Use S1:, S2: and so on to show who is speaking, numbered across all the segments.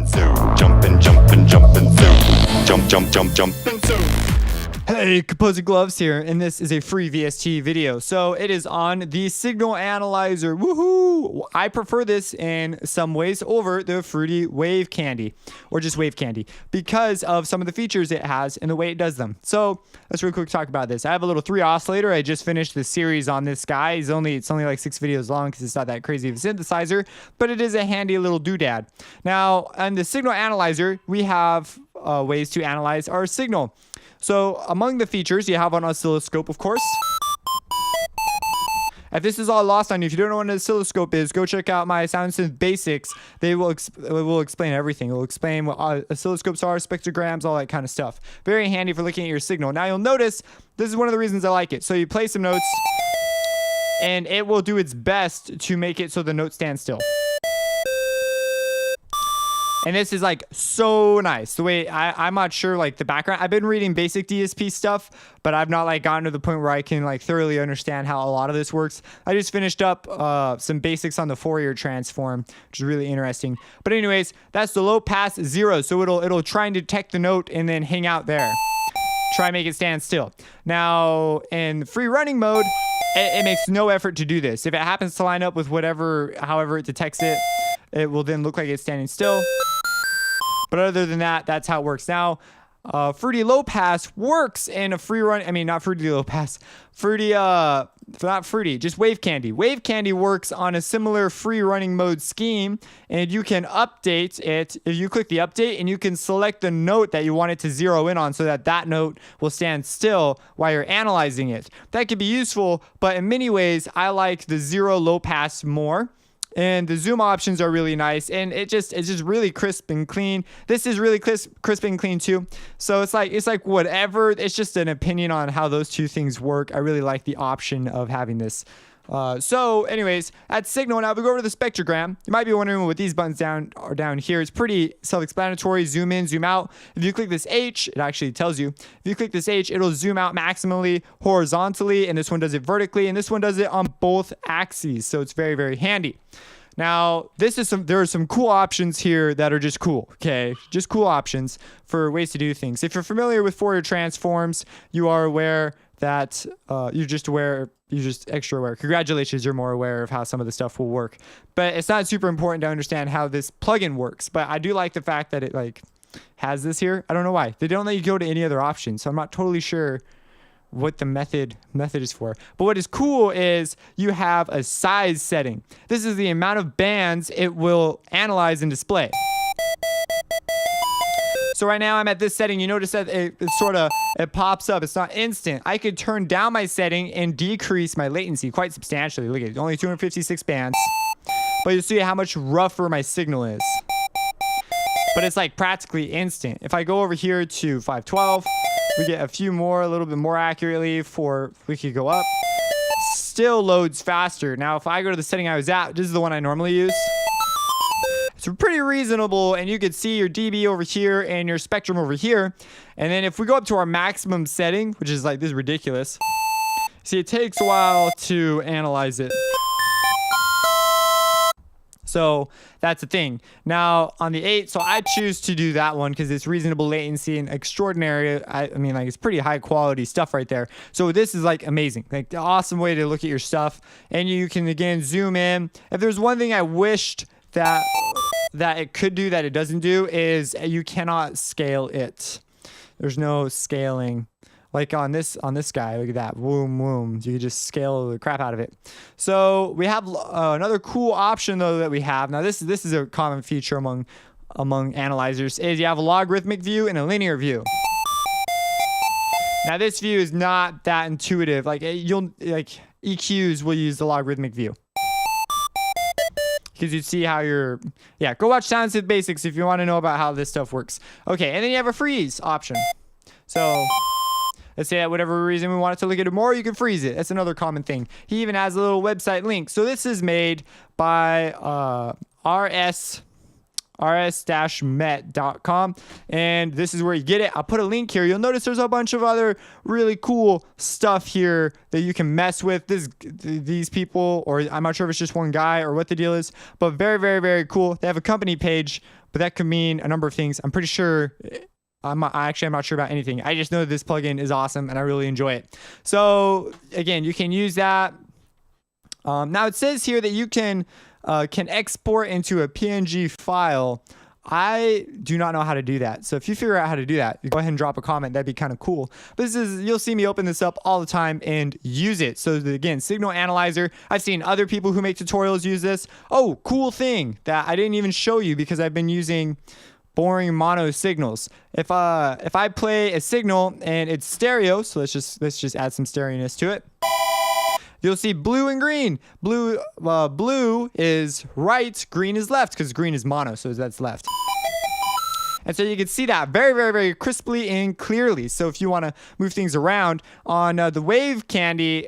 S1: zoom, jumping, jumping, jumping, zoom, jump, jump, jump, jump, and zoom.
S2: Hey, Composite Gloves here, and this is a free VST video. So it is on the signal analyzer. Woohoo! I prefer this in some ways over the fruity wave candy, or just wave candy, because of some of the features it has and the way it does them. So let's real quick talk about this. I have a little 3 oscillator. I just finished the series on this guy. It's only like 6 videos long because it's not that crazy of a synthesizer, but it is a handy little doodad. Now, on the signal analyzer, we have ways to analyze our signal. So among the features, you have an oscilloscope, of course. If this is all lost on you, if you don't know what an oscilloscope is, go check out my Sound Synth Basics. They will explain everything. It will explain what oscilloscopes are, spectrograms, all that kind of stuff. Very handy for looking at your signal. Now you'll notice, this is one of the reasons I like it. So you play some notes, and it will do its best to make it so the note stands still. And this is like so nice. The way I'm not sure like the background. I've been reading basic DSP stuff, but I've not like gotten to the point where I can like thoroughly understand how a lot of this works. I just finished up some basics on the Fourier transform, which is really interesting. But anyways, that's the low pass 0. So it'll try and detect the note and then hang out there. Try and make it stand still. Now in free running mode, it makes no effort to do this. If it happens to line up with however it detects it, it will then look like it's standing still. But other than that, that's how it works. Now, Fruity Low Pass works in a free run. I mean, not Fruity Low Pass. Not Fruity, just Wave Candy. Wave Candy works on a similar free running mode scheme, and you can update it. If you click the update, and you can select the note that you want it to zero in on so that that note will stand still while you're analyzing it. That could be useful, but in many ways, I like the 0 low pass more. And the zoom options are really nice, and it's just really crisp and clean. This is really crisp and clean too. So it's like whatever. It's just an opinion on how those two things work. I really like the option of having this. So anyways, that's signal. Now we go over to the spectrogram. You might be wondering what these buttons are down here. It's pretty self-explanatory. Zoom in, zoom out. If you click this H, it actually tells you. If you click this H, it'll zoom out maximally horizontally, and this one does it vertically, and this one does it on both axes. So it's very, very handy. Now, there are some cool options here that are just cool, okay? Just cool options for ways to do things. If you're familiar with Fourier transforms, you are aware that you're just extra aware. Congratulations, you're more aware of how some of the stuff will work. But it's not super important to understand how this plugin works. But I do like the fact that it like has this here. I don't know why. They don't let you go to any other options, so I'm not totally sure what the method is for. But what is cool is you have a size setting. This is the amount of bands it will analyze and display. So right now I'm at this setting. You notice that it pops up. It's not instant. I could turn down my setting and decrease my latency quite substantially. Look at it, only 256 bands. But you see how much rougher my signal is. But it's like practically instant. If I go over here to 512, we get a few more, a little bit more accurately we could go up. Still loads faster. Now, if I go to the setting I was at, this is the one I normally use. It's pretty reasonable, and you can see your dB over here and your spectrum over here. And then if we go up to our maximum setting, which is like, this is ridiculous. See, it takes a while to analyze it. So that's the thing. Now on the 8, so I choose to do that one because it's reasonable latency and extraordinary. I mean, like, it's pretty high quality stuff right there. So this is like amazing, like the awesome way to look at your stuff. And you can again zoom in. If there's one thing I wished that it could do that it doesn't do, is you cannot scale it. There's no scaling. Like on this guy, look at that, boom, boom. You can just scale the crap out of it. So we have another cool option though that we have. Now this is a common feature among analyzers, is you have a logarithmic view and a linear view. Now this view is not that intuitive. Like EQs will use the logarithmic view. Because you see how go watch Sound Synth Basics if you want to know about how this stuff works. Okay, and then you have a freeze option. So let's say that whatever reason we want it to look at it more, you can freeze it. That's another common thing. He even has a little website link. So this is made by rs-met.com, and this is where you get it. I'll put a link here. You'll notice there's a bunch of other really cool stuff here that you can mess with. These people, or I'm not sure if it's just one guy or what the deal is, but very, very, very cool. They have a company page, but that could mean a number of things. I'm pretty sure. I'm not sure about anything. I just know this plugin is awesome and I really enjoy it. So again, you can use that. Now it says here that you can export into a PNG file. I do not know how to do that. So if you figure out how to do that, go ahead and drop a comment. That'd be kind of cool. But you'll see me open this up all the time and use it. So again, signal analyzer. I've seen other people who make tutorials use this. Oh, cool thing that I didn't even show you because I've been using boring mono signals. If I play a signal and it's stereo, so let's just add some stereoness to it. You'll see blue and green. Blue is right, green is left, because green is mono, so that's left. And so you can see that very, very, very crisply and clearly. So if you want to move things around on the Wave Candy,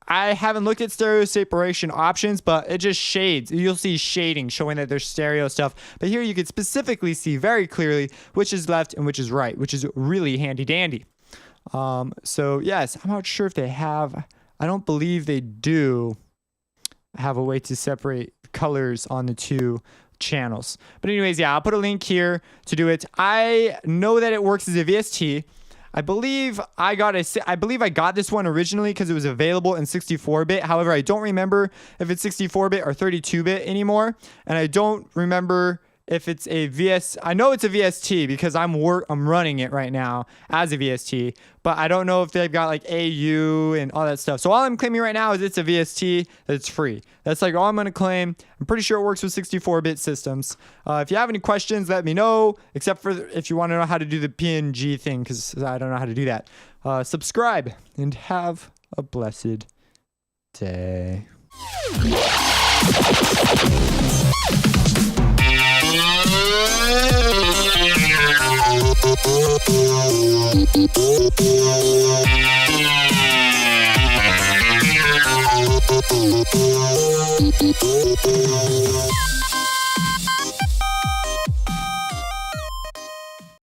S2: I haven't looked at stereo separation options, but it just shades. You'll see shading showing that there's stereo stuff. But here you can specifically see very clearly which is left and which is right, which is really handy dandy. So yes, I'm not sure if they have. I don't believe they do have a way to separate colors on the two channels. But anyways, yeah, I'll put a link here to do it. I know that it works as a VST. I believe I got this one originally because it was available in 64-bit. However, I don't remember if it's 64-bit or 32-bit anymore, and I don't remember if it's a I know it's a VST because I'm running it right now as a VST, but I don't know if they've got like AU and all that stuff. So all I'm claiming right now is it's a VST that's free. That's like all I'm going to claim. I'm pretty sure it works with 64-bit systems. If you have any questions, let me know, except for if you want to know how to do the PNG thing, because I don't know how to do that. Subscribe and have a blessed day.
S3: Thank you.